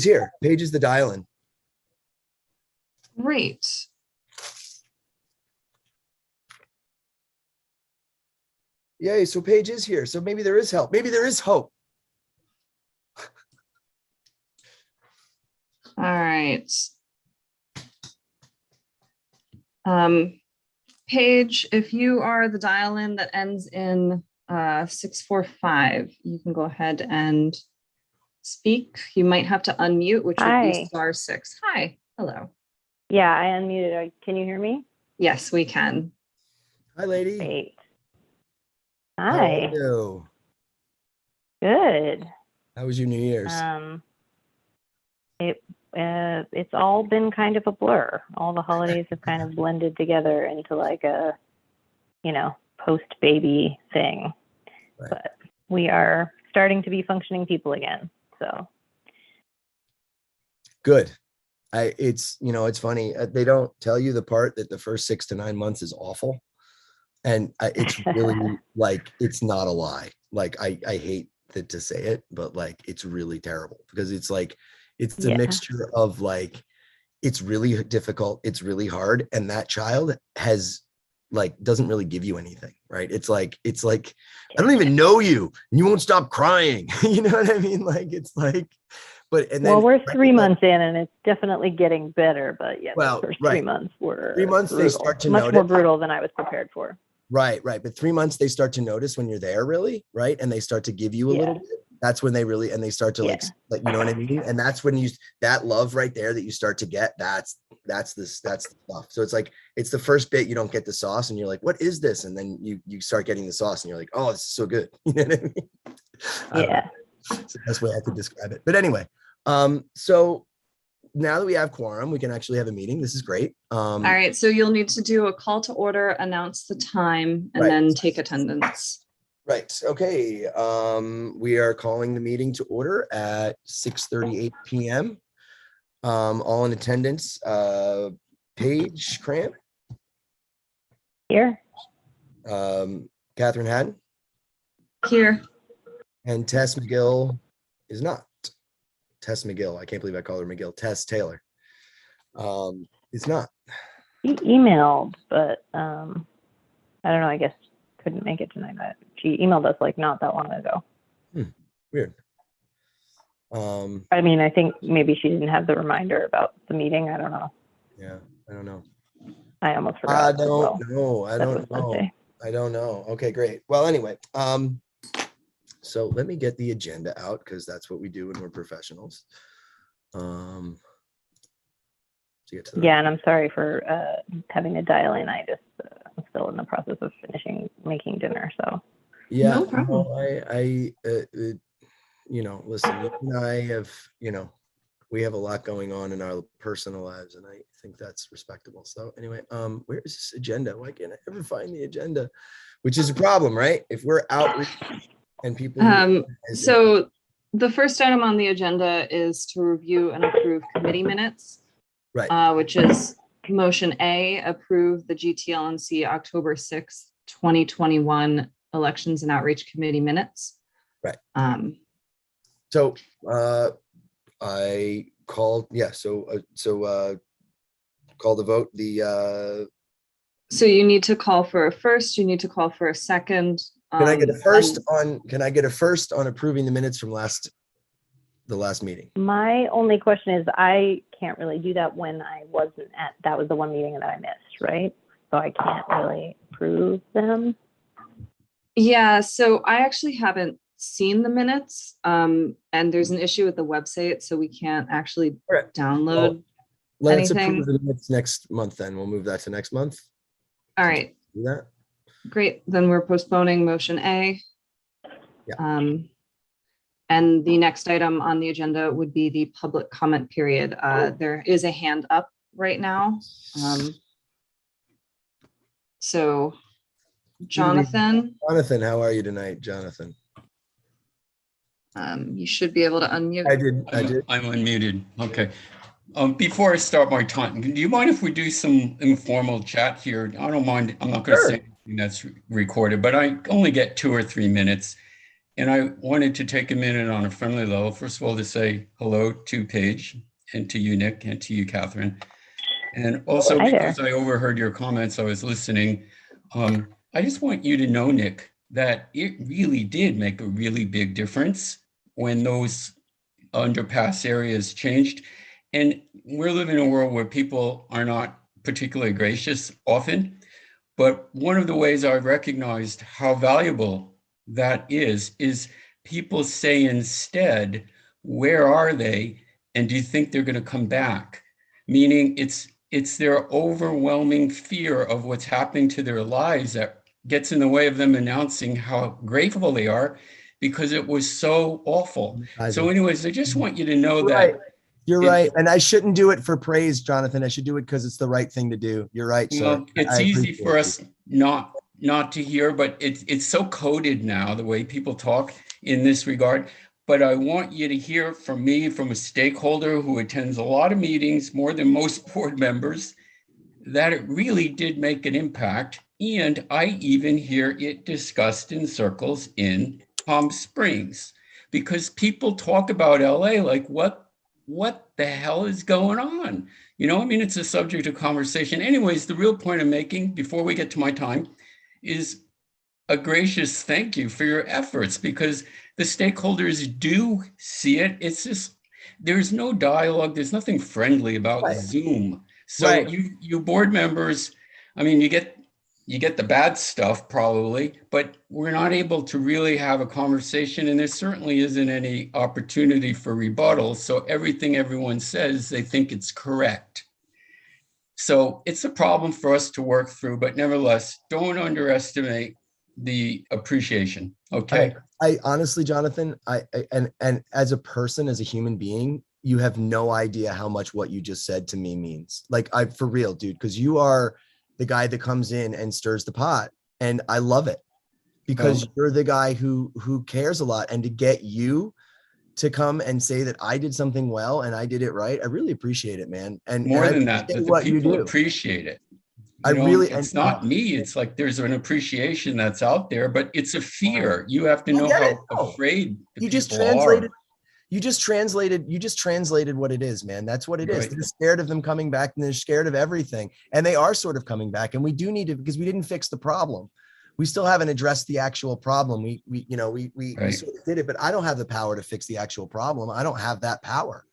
here. Paige is the dial-in. Great. Yay, so Paige is here. So maybe there is help. Maybe there is hope. All right. Paige, if you are the dial-in that ends in 645, you can go ahead and speak. You might have to unmute, which would be *6. Hi. Hello. Yeah, I unmuted. Can you hear me? Yes, we can. Hi, lady. Great. How Hi. are you? Good. How was your New Year's? It's all been kind of a blur. All the holidays have kind of blended together into like a, post-baby thing. Right. But we are starting to be functioning people again. So Good. It's funny. They don't tell you the part that the first 6 to 9 months is awful. And it's really like, it's not a lie. Like, I hate to say it, but like, it's really terrible because it's like, it's a mixture of like, it's really difficult. It's really hard. And that child doesn't really give you anything, right? It's like, I don't even know you and you won't stop crying. You know what I mean? Like, it's like, well, we're 3 months in and it's definitely getting better, but yeah, the first 3 months were 3 months brutal. they start to much notice. more brutal than I was prepared for. Right. But 3 months they start to notice when you're there, really, right? And they start to give you a little bit. That's when they really, and they start to like, you know what I mean? And that's when that love right there that you start to get, that's the stuff. So it's like, it's the first bit you don't get the sauce and you're like, what is this? And then you start getting the sauce and you're like, oh, this is so good. You know what I mean? Yeah. It's the best way I could describe it. But anyway, so now that we have quorum, we can actually have a meeting. This is great. All right, so you'll need to do a call to order, announce the time, and then take attendance. Right. Okay. We are calling the meeting to order at 6:38 p.m. All in attendance. Paige Cramp. Here. Catherine Haddon. Here. And Tess McGill is not. Tess McGill. I can't believe I called her McGill. Tess Taylor. It's not. She emailed, but I don't know. I guess couldn't make it tonight. But she emailed us like not that long ago. Weird. I mean, I think maybe she didn't have the reminder about the meeting. I don't know. Yeah, I don't know. I almost forgot. I don't know. I don't know. Okay, great. Well, anyway, so let me get the agenda out because that's what we do when we're professionals. To get to and I'm sorry for having to dial in. I just I'm still in the process of making dinner. So yeah, no problem. Listen, you and I have, we have a lot going on in our personal lives, and I think that's respectable. So anyway, where is this agenda? Why can't I ever find the agenda? Which is a problem, right? If we're out and people. So the first item on the agenda is to review and approve committee minutes. Right. Which is motion A, approve the GTLNC October 6th, 2021 Elections and Outreach Committee minutes. Right. So I called, call the vote. So you need to call for a first, you need to call for a second. Can I get a first on approving the minutes from the last meeting? My only question is I can't really do that when I wasn't that was the one meeting that I missed, right? So I can't really approve them. Yeah, so I actually haven't seen the minutes, and there's an issue with the website, so we can't actually download Let's anything. approve the minutes next month then. We'll move that to next month. All right. Do that. Great, then we're postponing motion A. Yeah. And the next item on the agenda would be the public comment period. There is a hand up right now. So Jonathan. Jonathan, how are you tonight, Jonathan? You should be able to unmute. I did. I'm unmuted. Okay. Before I start my time, do you mind if we do some informal chat here? I don't mind. I'm not going to say anything that's recorded, but I only get 2 or 3 minutes. And I wanted to take a minute on a friendly level, first of all, to say hello to Paige and to you, Nick, and to you, Catherine. And also Hi because there. I overheard your comments, I was listening. I just want you to know, Nick, that it really did make a really big difference when those underpass areas changed. And we're living in a world where people are not particularly gracious often. But one of the ways I recognized how valuable that is people say instead, where are they? And do you think they're going to come back? Meaning it's their overwhelming fear of what's happening to their lives that gets in the way of them announcing how grateful they are because it was so awful. So anyways, I just want you to know Right. that You're right. And I shouldn't do it for praise, Jonathan. I should do it because it's the right thing to do. You're right, sir. well, it's I easy appreciate for you. us not to hear, but it's so coded now, the way people talk in this regard. But I want you to hear from me, from a stakeholder who attends a lot of meetings, more than most board members, that it really did make an impact. And I even hear it discussed in circles in Palm Springs, because people talk about LA like, what the hell is going on? You know, I mean, it's a subject of conversation. Anyways, the real point I'm making before we get to my time is a gracious thank you for your efforts, because the stakeholders do see it. It's just, there's no dialogue. There's nothing friendly about Right. Zoom. So Right. you board members, I mean, you get the bad stuff probably, but we're not able to really have a conversation, and there certainly isn't any opportunity for rebuttal. So everything everyone says, they think it's correct. So it's a problem for us to work through, but nevertheless, don't underestimate the appreciation. Okay. I honestly, Jonathan, and as a person, as a human being, you have no idea how much what you just said to me means. Like, I for real, dude, because you are the guy that comes in and stirs the pot, and I love it because you're the guy who cares a lot. And to get you to come and say that I did something well and I did it right, I really appreciate it, man. And More I than that, appreciate but the what you people do. appreciate it. I You know, really, and it's not me. It's like there's an appreciation that's out there, but it's a fear. You have to I know get it. how No, afraid the you just people are. translated you just translated what it is, man. That's what it is. Right. They're scared of them coming back, and they're scared of everything, and they are sort of coming back, and we do need to, because we didn't fix the problem. We still haven't addressed the actual problem. We you know, we Right. sort of did it, but I don't have the power to fix the actual problem. I don't have that power.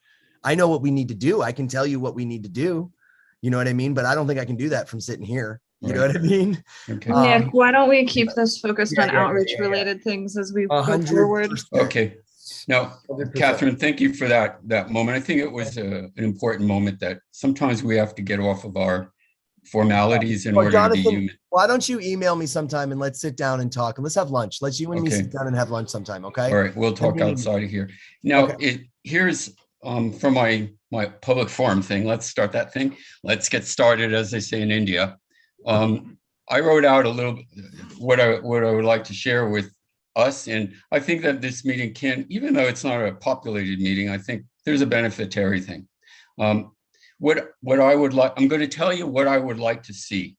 I know what we need to do. I can tell you what we need to do. You know what I mean? But I don't think I can do that from sitting here. You know Right. what I mean? Okay. Nick, why don't we keep this focused on Yeah. outreach related things as we go 100%. forward? Okay. Now, 100%. Catherine, thank you for that moment. I think it was an important moment that sometimes we have to get off of our formalities in order to be Jonathan, human. why don't you email me sometime and let's sit down and talk, and let's have lunch. Let's you and me Okay. sit down and have lunch sometime. Okay. All right. We'll talk outside of here. Now, here's for my public forum thing. Let's start that thing. Let's get started, as they say in India. I wrote out a little what I would like to share with us, and I think that this meeting can, even though it's not a populated meeting, I think there's a benefit to everything. What I would like, I'm going to tell you what I would like to see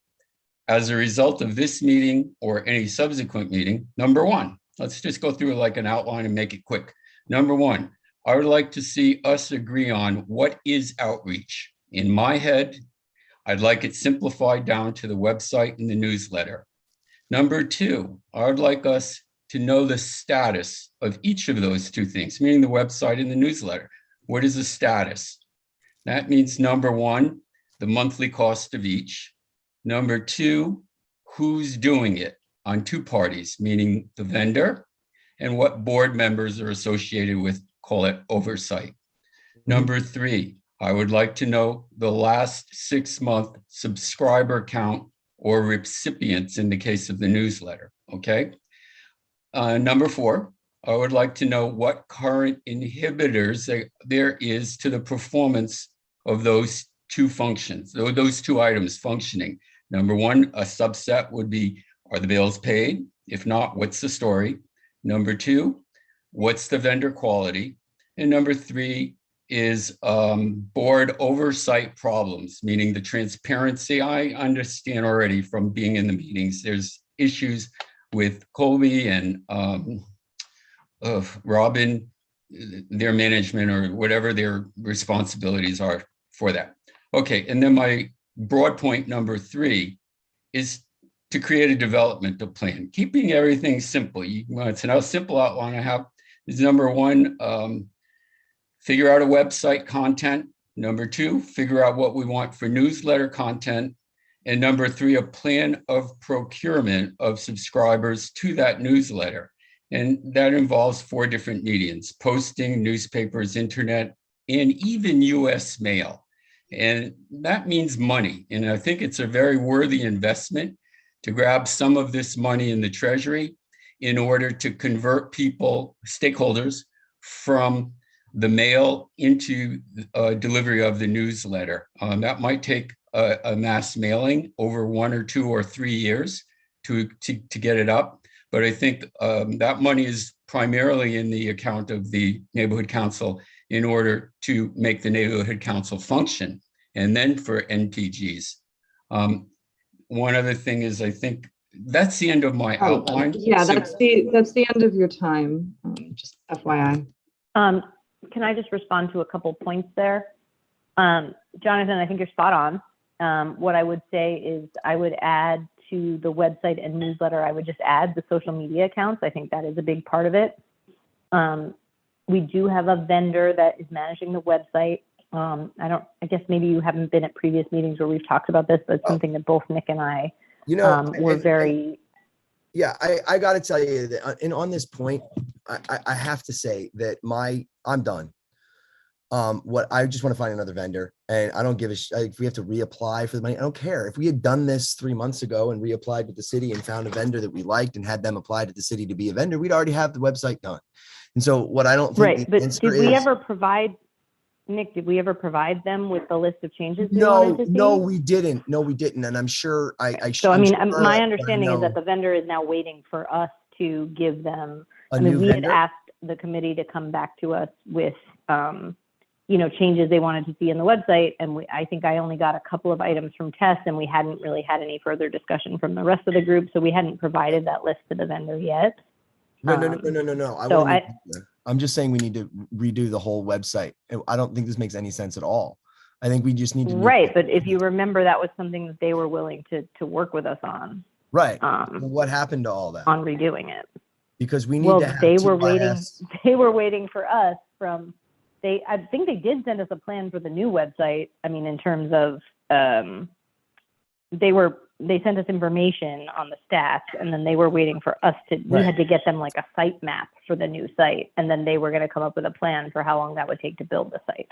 as a result of this meeting or any subsequent meeting. Number one, let's just go through like an outline and make it quick. Number one, I would like to see us agree on what is outreach. In my head, I'd like it simplified down to the website and the newsletter. Number two, I would like us to know the status of each of those two things, meaning the website and the newsletter. What is the status? That means number one, the monthly cost of each. Number two, who's doing it on two parties, meaning the vendor and what board members are associated with, call it oversight. Number three, I would like to know the last 6-month subscriber count or recipients in the case of the newsletter, okay? Number four, I would like to know what current inhibitors there is to the performance of those two functions, those two items functioning. Number one, a subset would be, are the bills paid? If not, what's the story? Number two, what's the vendor quality? And number three is board oversight problems, meaning the transparency. I understand already from being in the meetings, there's issues with Colby and Robin, their management or whatever their responsibilities are for that. Okay, and then my broad point number 3 is to create a developmental plan, keeping everything simple. You want to know how simple outline I have is number 1, figure out a website content. Number 2, figure out what we want for newsletter content. And number 3, a plan of procurement of subscribers to that newsletter. And that involves 4 different mediums: posting, newspapers, internet, and even US mail. And that means money. And I think it's a very worthy investment to grab some of this money in the Treasury in order to convert people, stakeholders, from the mail into delivery of the newsletter. That might take a mass mailing over 1 or 2 or 3 years to get it up. But I think that money is primarily in the account of the neighborhood council in order to make the neighborhood council function, and then for NPGs. One other thing is, I think that's the end of my outline. Yeah, that's the end of your time. Just FYI. Can I just respond to a couple points there? Jonathan, I think you're spot on. What I would say is I would add to the website and newsletter, I would just add the social media accounts. I think that is a big part of it. We do have a vendor that is managing the website. I guess maybe you haven't been at previous meetings where we've talked about this, but it's something that both Nick and I were very. Yeah, I got to tell you that, and on this point, I have to say that I'm done. What I just want to find another vendor, and I don't give a if we have to reapply for the money. I don't care. If we had done this 3 months ago and reapplied with the city and found a vendor that we liked and had them apply to the city to be a vendor, we'd already have the website done. And so what I don't think, right, but did we ever provide, Nick, did we ever provide them with the list of changes? No, we didn't. No, we didn't. And I'm sure So, I mean, my understanding is that the vendor is now waiting for us to give them, we had asked the committee to come back to us with, changes they wanted to see in the website. And I think I only got a couple of items from Tess, and we hadn't really had any further discussion from the rest of the group. So we hadn't provided that list to the vendor yet. No. I'm just saying we need to redo the whole website. I don't think this makes any sense at all. I think we just need to. Right. But if you remember, that was something that they were willing to work with us on. Right. What happened to all that? On redoing it. Because we need to have they were waiting for us from, I think they did send us a plan for the new website. I mean, in terms of, they sent us information on the stats, and then they were waiting for us to, we had to get them like a site map for the new site. And then they were going to come up with a plan for how long that would take to build the site.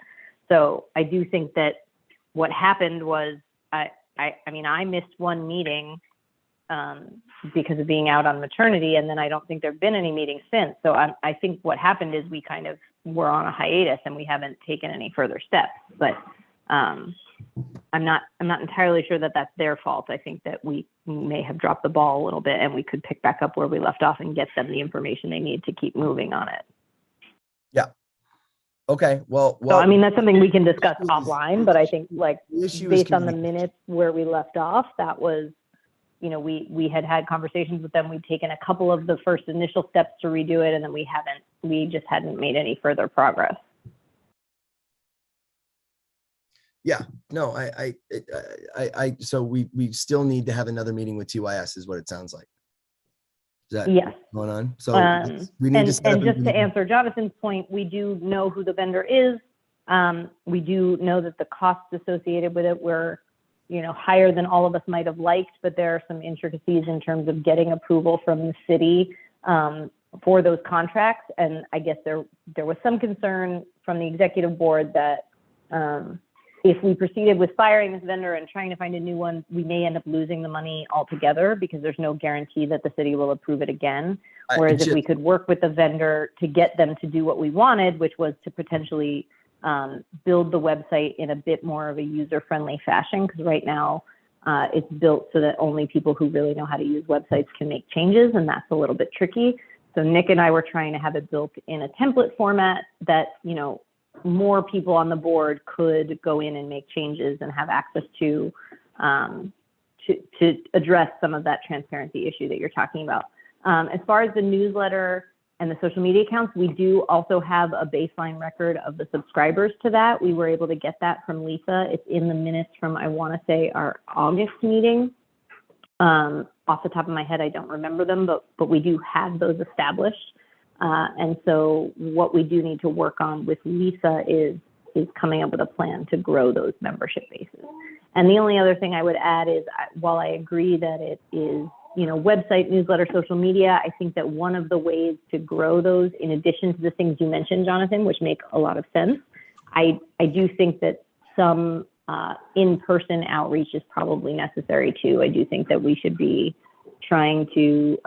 So I do think that what happened was, I missed one meeting because of being out on maternity. And then I don't think there've been any meetings since. So I think what happened is we kind of were on a hiatus and we haven't taken any further steps, but I'm not entirely sure that that's their fault. I think that we may have dropped the ball a little bit, and we could pick back up where we left off and get them the information they need to keep moving on it. Yeah. Okay. Well, so I mean, that's something we can discuss offline, but I think based on the minutes where we left off, that was, we had conversations with them. We'd taken a couple of the first initial steps to redo it, and then we just hadn't made any further progress. Yeah, no, so we still need to have another meeting with TYS is what it sounds like. Is that going on? So we need to set up just to answer Jonathan's point, we do know who the vendor is. We do know that the costs associated with it were, higher than all of us might have liked, but there are some intricacies in terms of getting approval from the city for those contracts. And I guess there was some concern from the executive board that if we proceeded with firing this vendor and trying to find a new one, we may end up losing the money altogether because there's no guarantee that the city will approve it again. Whereas if we could work with the vendor to get them to do what we wanted, which was to potentially build the website in a bit more of a user-friendly fashion, because right now it's built so that only people who really know how to use websites can make changes, and that's a little bit tricky. So Nick and I were trying to have it built in a template format that, more people on the board could go in and make changes and have access to address some of that transparency issue that you're talking about. As far as the newsletter, and the social media accounts. We do also have a baseline record of the subscribers to that. We were able to get that from Lisa. It's in the minutes from, I want to say, our August meeting. Off the top of my head, I don't remember them, but we do have those established. And so what we do need to work on with Lisa is coming up with a plan to grow those membership bases. And the only other thing I would add is, while I agree that it is, website, newsletter, social media, I think that one of the ways to grow those, in addition to the things you mentioned, Jonathan, which make a lot of sense, I do think that some in-person outreach is probably necessary too. I do think that we should be trying to,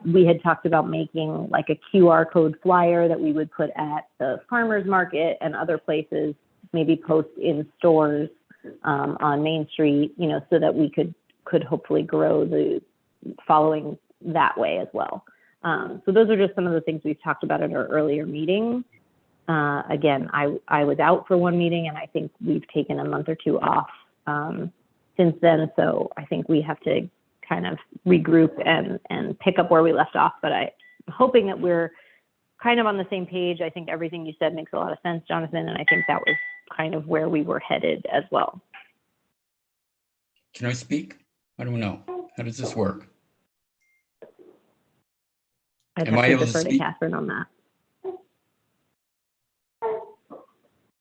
we had talked about making like a QR code flyer that we would put at the farmer's market and other places, maybe post in stores on Main Street, so that we could hopefully grow the following that way as well. So those are just some of the things we've talked about at our earlier meeting. Again, I was out for one meeting, and I think we've taken a month or two off since then. So I think we have to kind of regroup and pick up where we left off. But I'm hoping that we're kind of on the same page. I think everything you said makes a lot of sense, Jonathan, and I think that was kind of where we were headed as well. Can I speak? I don't know. How does this work? I'd Am have I to able to defer to speak? Catherine on that.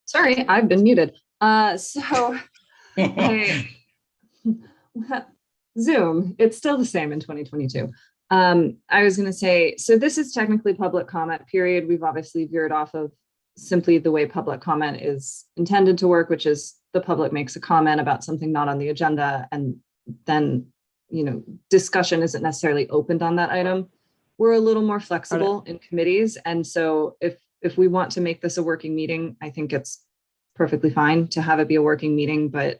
Sorry, I've been muted. So Zoom, it's still the same in 2022. I was going to say, so this is technically public comment period. We've obviously veered off of simply the way public comment is intended to work, which is the public makes a comment about something not on the agenda, and then, discussion isn't necessarily opened on that item. We're a little more flexible in committees. And so if we want to make this a working meeting, I think it's perfectly fine to have it be a working meeting, but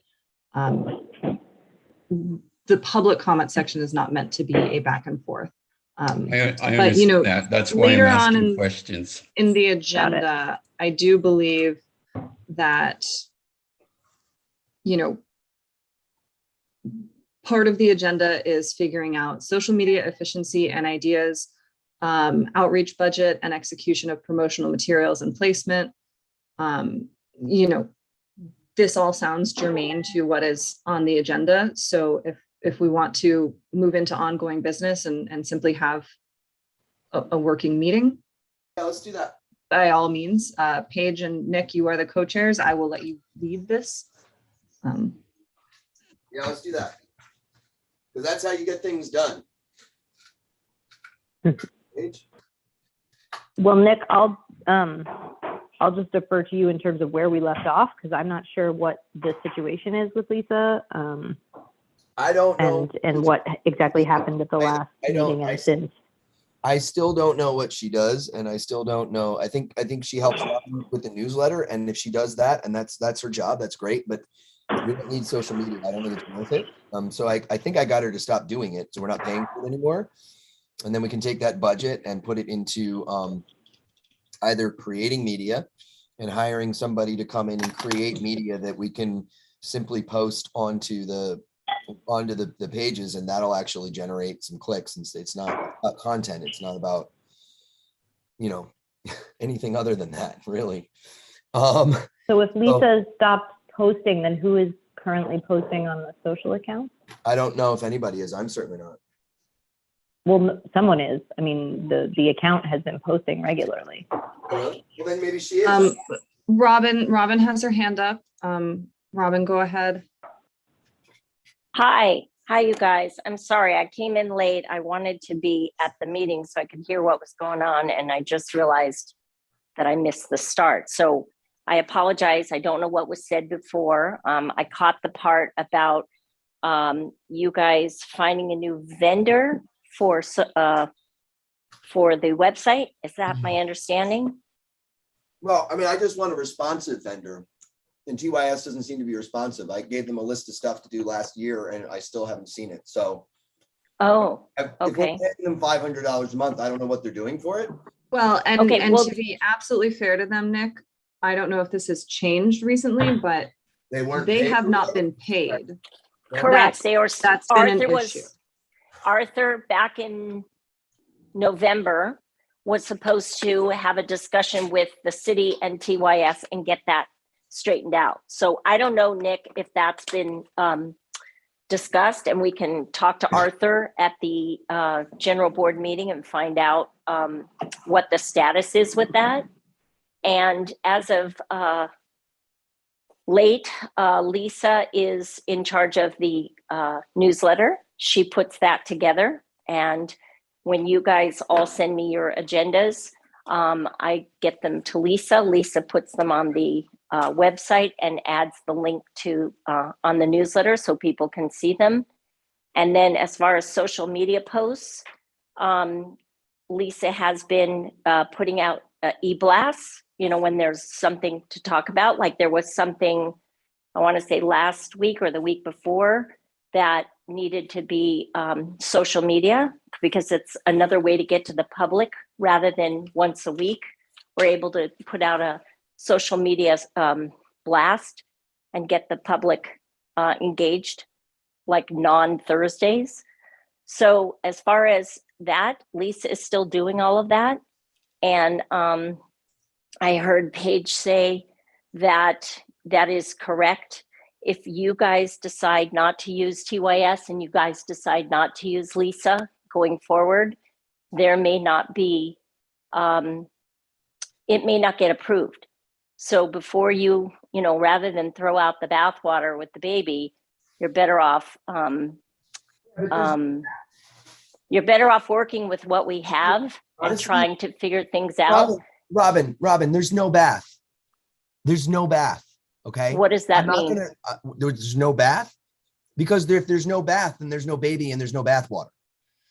the public comment section is not meant to be a back and forth. I But, understand that. That's why I'm later on asking questions. in the agenda, I do believe that, part of the agenda is figuring out social media efficiency and ideas, outreach budget and execution of promotional materials and placement. This all sounds germane to what is on the agenda. So if we want to move into ongoing business and simply have a working meeting. Yeah, let's do that. By all means, Paige and Nick, you are the co-chairs. I will let you lead this. Yeah, let's do that. Because that's how you get things done. Paige? Well, Nick, I'll just defer to you in terms of where we left off, because I'm not sure what the situation is with Lisa. I don't know. And what exactly happened at the last meeting and since. I still don't know what she does, and I still don't know. I think she helps with the newsletter, and if she does that, and that's her job, that's great. But we don't need social media. I don't think it's worth it. So I think I got her to stop doing it, so we're not paying for it anymore. And then we can take that budget and put it into either creating media and hiring somebody to come in and create media that we can simply post onto the pages, and that'll actually generate some clicks. And it's not about content. It's not about, anything other than that, really. So if Lisa stopped posting, then who is currently posting on the social accounts? I don't know if anybody is. I'm certainly not. Well, someone is. I mean, the account has been posting regularly. Well, then maybe she is. Robin has her hand up. Robin, go ahead. Hi, you guys. I'm sorry, I came in late. I wanted to be at the meeting so I could hear what was going on, and I just realized that I missed the start. So I apologize. I don't know what was said before. I caught the part about you guys finding a new vendor for the website. Is that my understanding? Well, I mean, I just want a responsive vendor, and TYS doesn't seem to be responsive. I gave them a list of stuff to do last year, and I still haven't seen it. So, okay. If we're paying them $500 a month, I don't know what they're doing for it. Well, and to be absolutely fair to them, Nick, I don't know if this has changed recently, but they have not been paid. Correct. That's been an issue. Arthur back in November was supposed to have a discussion with the city and TYS and get that straightened out. So I don't know, Nick, if that's been discussed, and we can talk to Arthur at the general board meeting and find out what the status is with that. And as of late, Lisa is in charge of the newsletter. She puts that together. And when you guys all send me your agendas, I get them to Lisa. Lisa puts them on the website and adds the link to on the newsletter so people can see them. And then as far as social media posts, Lisa has been putting out e-blasts, you know, when there's something to talk about. Like there was something, I want to say last week or the week before, that needed to be social media, because it's another way to get to the public rather than once a week. We're able to put out a social media blast and get the public engaged, like non-Thursdays. So as far as that, Lisa is still doing all of that. And I heard Paige say that that is correct. If you guys decide not to use TYS and you guys decide not to use Lisa going forward, there may not be, it may not get approved. So before you know, rather than throw out the bathwater with the baby, you're better off, you're better off working with what we have and trying to figure things out. Robin, there's no bath. There's no bath. Okay. What does that mean? There's no bath, because if there's no bath, then there's no baby and there's no bath water.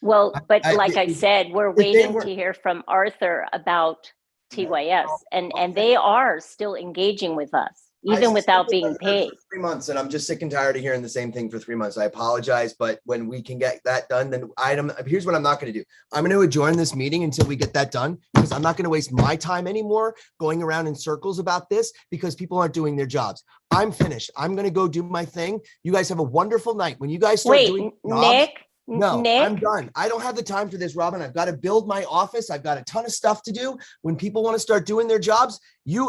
Well, but like I said, we're waiting to hear from Arthur about TYS, and they are still engaging with us, even without being paid. 3 months, and I'm just sick and tired of hearing the same thing for 3 months. I apologize, but when we can get that done, then here's what I'm not going to do. I'm going to adjourn this meeting until we get that done, because I'm not going to waste my time anymore going around in circles about this, because people aren't doing their jobs. I'm finished. I'm going to go do my thing. You guys have a wonderful night. When you guys start doing jobs, Nick, I'm done. I don't have the time for this, Robin. I've got to build my office. I've got a ton of stuff to do. When people want to start doing their jobs,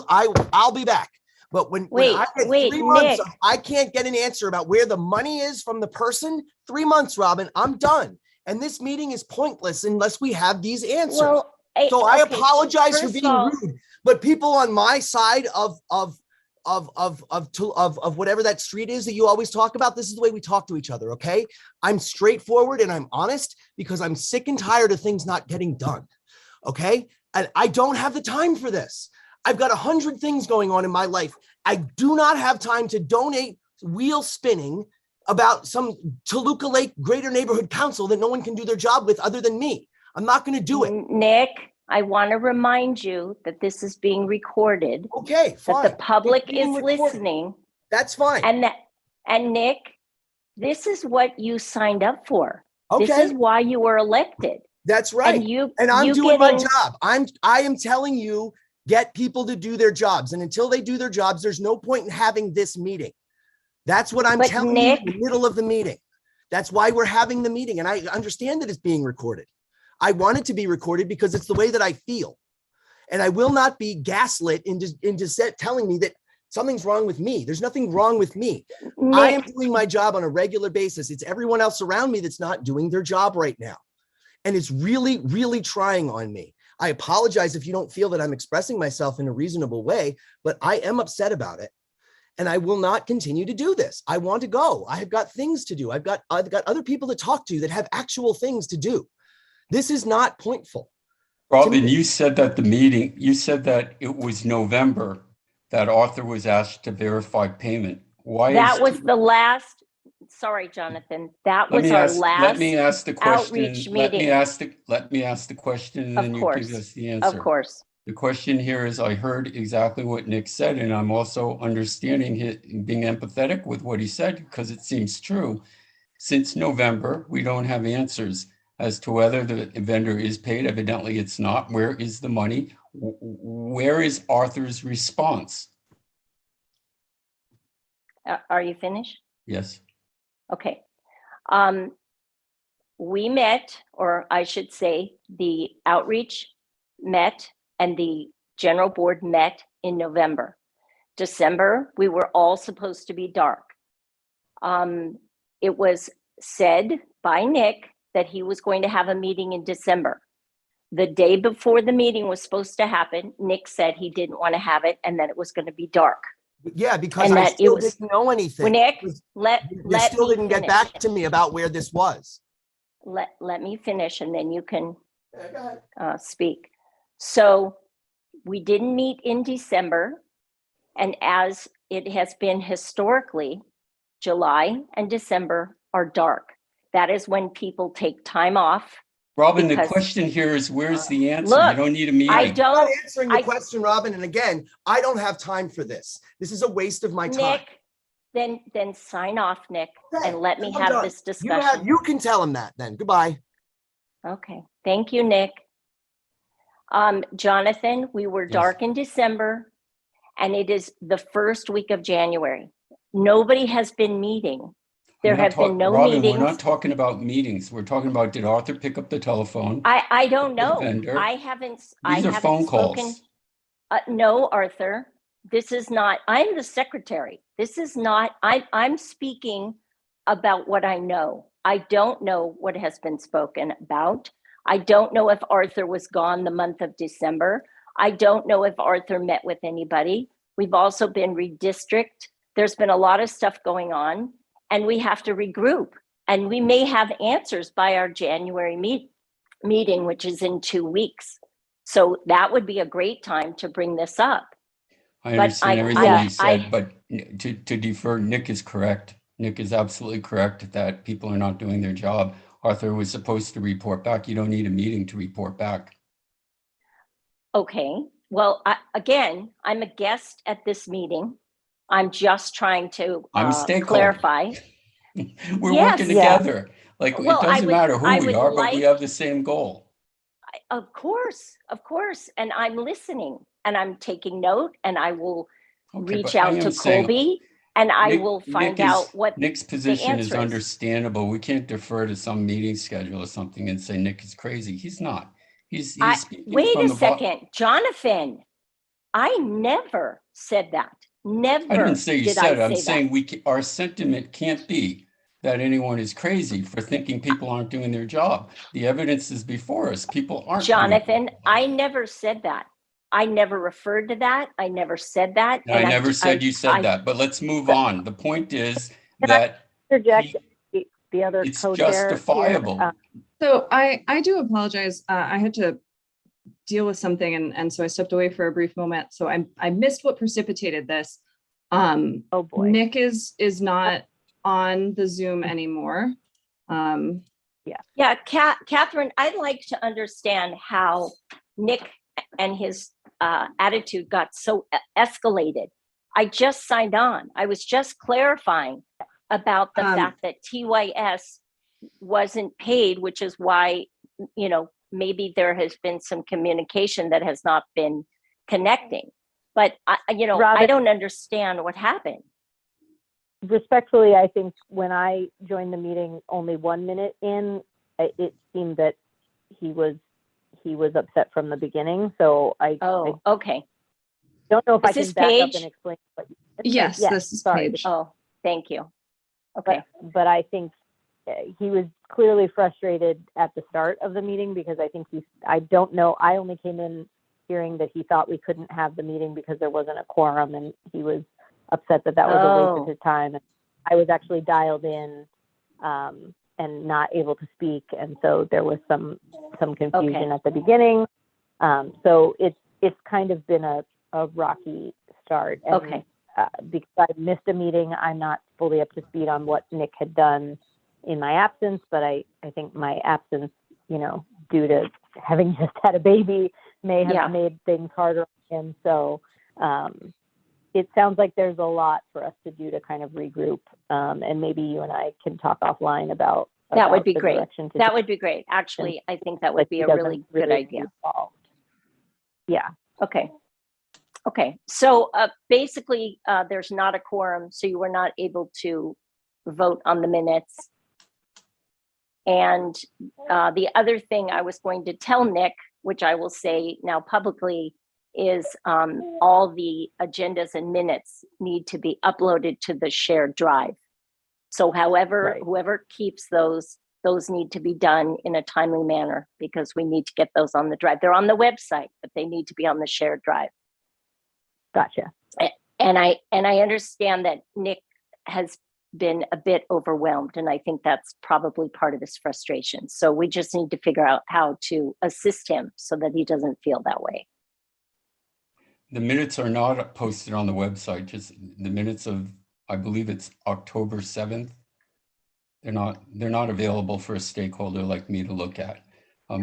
I'll be back. But when I get 3 months, Nick, I can't get an answer about where the money is from the person. 3 months, Robin, I'm done. And this meeting is pointless unless we have these answers. well, so I apologize for first being of all, rude, but people on my side of whatever that street is that you always talk about, this is the way we talk to each other. Okay. I'm straightforward and I'm honest, because I'm sick and tired of things not getting done. Okay. And I don't have the time for this. I've got 100 things going on in my life. I do not have time to donate wheel spinning about some Toluca Lake Greater Neighborhood Council that no one can do their job with other than me. I'm not going to do it. Nick, I want to remind you that this is being recorded. Okay, fine. That the public is listening. That's fine. And Nick, this is what you signed up for. Okay. This is why you were elected. That's right. And I'm doing my job. I am telling you, get people to do their jobs. And until they do their jobs, there's no point in having this meeting. That's what I'm telling you in the middle of the meeting. That's why we're having the meeting. And I understand that it's being recorded. I want it to be recorded because it's the way that I feel. And I will not be gaslit into telling me that something's wrong with me. There's nothing wrong with me. Nick, I am doing my job on a regular basis. It's everyone else around me that's not doing their job right now. And it's really, really trying on me. I apologize if you don't feel that I'm expressing myself in a reasonable way, but I am upset about it. And I will not continue to do this. I want to go. I have got things to do. I've got other people to talk to that have actual things to do. This is not pointful. Robin, you said that it was November that Arthur was asked to verify payment. Why? That was the last. Sorry, Jonathan. That was our last. Let me ask the question. Outreach meeting. Let me ask the question, and then you give us the answer. Of course. The question here is, I heard exactly what Nick said, and I'm also understanding it, being empathetic with what he said, because it seems true. Since November, we don't have answers as to whether the vendor is paid. Evidently, it's not. Where is the money? Where is Arthur's response? Are you finished? Yes. Okay. We met, or I should say, the outreach met and the general board met in November. December, we were all supposed to be dark. It was said by Nick that he was going to have a meeting in December. The day before the meeting was supposed to happen, Nick said he didn't want to have it and that it was going to be dark. Yeah, because And I that still it was- didn't know anything. Nick, You let still me didn't get finish. back to me about where this was. Let me finish and then you can Yeah, go ahead. speak. So we didn't meet in December. And as it has been historically, July and December are dark. That is when people take time off. Robin, the Because- question here is, where's the answer? You Look, don't need a meeting. I I'm not don't, answering the I- question, Robin. And again, I don't have time for this. This is a waste of my time. Nick, then sign off, Nick, Okay, and let me I'm have done. this discussion. You can tell him that then. Goodbye. Okay, thank you, Nick. Jonathan, we were Yes. dark in December and it is the first week of January. Nobody has been meeting. There have been no Robin, meetings. we're not talking about meetings. We're talking about, did Arthur pick up the telephone? I don't The know. vendor. I haven't These are phone spoken. calls. No, Arthur, this is not, I'm the secretary. This is not, I'm speaking about what I know. I don't know what has been spoken about. I don't know if Arthur was gone the month of December. I don't know if Arthur met with anybody. We've also been redistrict. There's been a lot of stuff going on and we have to regroup. And we may have answers by our January meeting, which is in 2 weeks. So that would be a great time to bring this up. I But understand I- everything I- you said, but to defer, Nick is correct. Nick is absolutely correct that people are not doing their job. Arthur was supposed to report back. You don't need a meeting to report back. Okay, well, again, I'm a guest at this meeting. I'm just trying to I'm a stakeholder. clarify. We're Yes. working Yeah. together. Like, it Well, I doesn't would- matter who I we would are, but we like- have the same goal. Of course, and I'm listening and I'm taking note and I will Okay, reach but I out am to saying Colby and I Nick- will find Nick is- out what Nick's position is answer is. understandable. We can't defer to some meeting schedule or something and say Nick is crazy. He's not. He's speaking Wait from a the second, Jonathan, I never said that. Never I didn't say you did said. I I'm say saying that. our sentiment can't be that anyone is crazy for thinking people aren't doing their job. The evidence is before us. People aren't. doing Jonathan, their job. I never said that. I never referred to that. I never said that. I never said you said that, but let's move on. The point is that Interject the other it's co-chair here. justifiable. So I do apologize. I had to deal with something and so I stepped away for a brief moment. So I missed what precipitated this. Oh boy. Nick is not on the Zoom anymore. Yeah, Catherine, I'd like to understand how Nick and his attitude got so escalated. I just signed on. I was just clarifying about the fact that TYS wasn't paid, which is why, maybe there has been some communication that has not been connecting. But, Robin, I don't understand what happened. Respectfully, I think when I joined the meeting only 1 minute in, it seemed that he was upset from the beginning. So I Okay. don't know if Is I can this back up Paige? and explain what you said. Yes, this is sorry. Paige. Oh, thank you. Okay. But I think he was clearly frustrated at the start of the meeting because I think I don't know. I only came in hearing that he thought we couldn't have the meeting because there wasn't a quorum, and he was upset that was a waste of his time. And I was actually dialed in and not able to speak, and so there was some confusion at the beginning. So it's kind of been a rocky start. And, because I missed a meeting, I'm not fully up to speed on what Nick had done in my absence, but I think my absence, due to having just had a baby, may have made things harder on him. So it sounds like there's a lot for us to do to kind of regroup, and maybe you and I can talk offline about that would be the great. direction to That would be great. Actually, I think that would be a really good idea. Yeah. Okay. So basically, there's not a quorum, so you were not able to vote on the minutes. And the other thing I was going to tell Nick which I will say now publicly, is all the agendas and minutes need to be uploaded to the shared drive. So however, whoever keeps those need to be done in a timely manner because we need to get those on the drive. They're on the website, but they need to be on the shared drive. Gotcha. And I understand that Nick has been a bit overwhelmed, and I think that's probably part of his frustration. So we just need to figure out how to assist him so that he doesn't feel that way. The minutes are not posted on the website, just the minutes of, I believe it's October 7th. They're not available for a stakeholder like me to look at.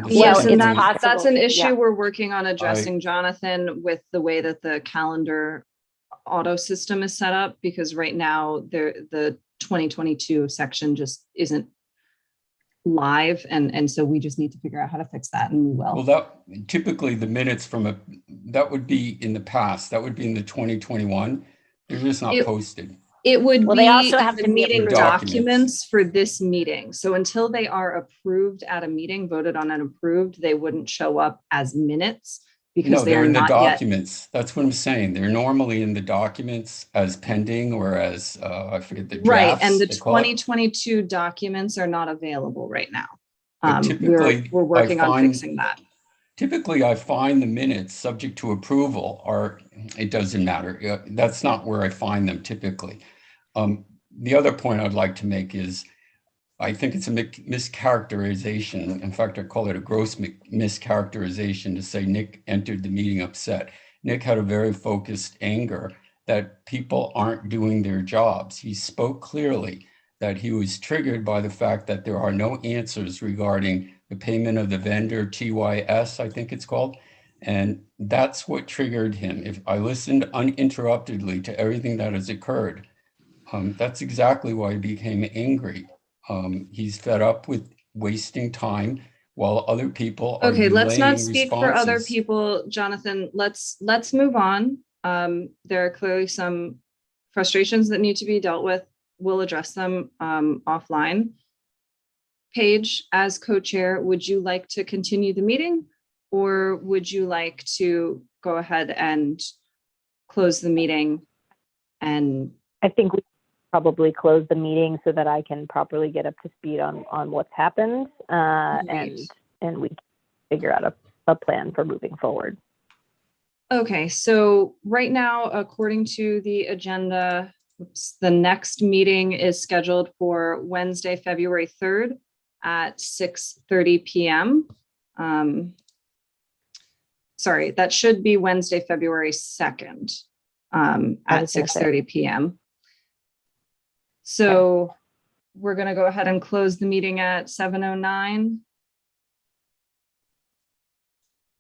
Yes, and it's that's an issue yeah. we're working on addressing, Jonathan, with the way that the calendar auto system is set up, because right now the 2022 section just isn't live, and so we just need to figure out how to fix that, and we will. Well, that typically the minutes from that would be in the past. That would be in the 2021. They're just not posted. It would well, be they also have the to be meeting approved. documents for this meeting. So until they are approved at a meeting, voted on and approved, they wouldn't show up as minutes because No, they're in the not documents. Yet. That's what I'm saying. They're normally in the documents as pending or as I forget the drafts. Right, and the 2022 documents are not available right now. We're working on fixing that. Typically, I find the minutes subject to approval, or it doesn't matter. That's not where I find them typically. The other point I'd like to make is I think it's a mischaracterization. In fact, I call it a gross mischaracterization to say Nick entered the meeting upset. Nick had a very focused anger that people aren't doing their jobs. He spoke clearly that he was triggered by the fact that there are no answers regarding the payment of the vendor TYS, I think it's called. And that's what triggered him. If I listened uninterruptedly to everything that has occurred, that's exactly why he became angry. He's fed up with wasting time while other people are okay, let's not speak responses. for other people, Jonathan. Let's move on. There are clearly some frustrations that need to be dealt with. We'll address them offline. Paige, as co-chair, would you like to continue the meeting, or would you like to go ahead and close the meeting? And I think we probably close the meeting so that I can properly get up to speed on what's happened, and we figure out a plan for moving forward. Okay, so right now, according to the agenda, the next meeting is scheduled for Wednesday, February 3rd at 6:30 p.m. Sorry, that should be Wednesday, February 2nd at 6:30 p.m. So we're going to go ahead and close the meeting at 7:09.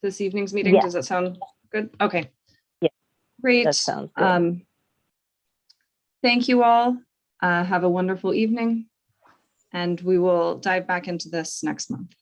This evening's meeting, Yeah. Does that sound good? Okay. Yeah. Great. That sounds good. Thank you all. Have a wonderful evening, and we will dive back into this next month.